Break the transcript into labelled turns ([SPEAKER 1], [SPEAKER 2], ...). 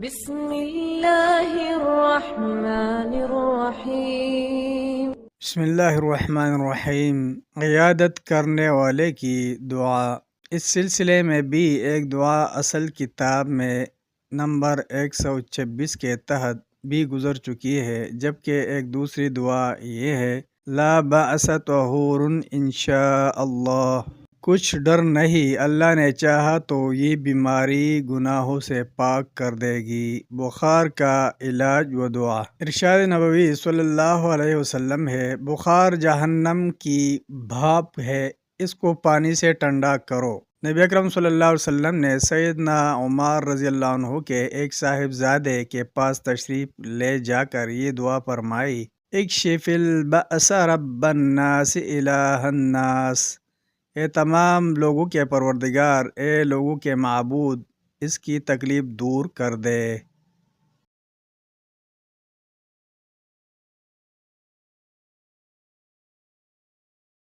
[SPEAKER 1] بسم اللہ الرحمن الرحیم۔
[SPEAKER 2] بسم اللہ الرحمن الرحیم۔ قیادت کرنے والے کی دعا۔ اس سلسلے میں بھی ایک دعا اصل کتاب میں نمبر 126 کے تحت بھی گزر چکی ہے، جبکہ ایک دوسری دعا یہ ہے: لا بأس طہور انشاء اللہ، کچھ ڈر نہیں، اللہ نے چاہا تو یہ بیماری گناہوں سے پاک کر دے گی۔ بخار کا علاج و دعا۔ ارشاد نبوی صلی اللہ علیہ وسلم ہے: بخار جہنم کی بھاپ ہے، اس کو پانی سے ٹھنڈا کرو۔ نبی اکرم صلی اللہ علیہ وسلم نے سیدنا عمر رضی اللہ عنہ کے ایک صاحبزادے کے پاس تشریف لے جا کر یہ دعا فرمائی: اکشف البأس رب الناس الہ الناس، اے تمام لوگوں کے پروردگار، اے لوگوں کے معبود، اس کی تکلیف دور کر دے۔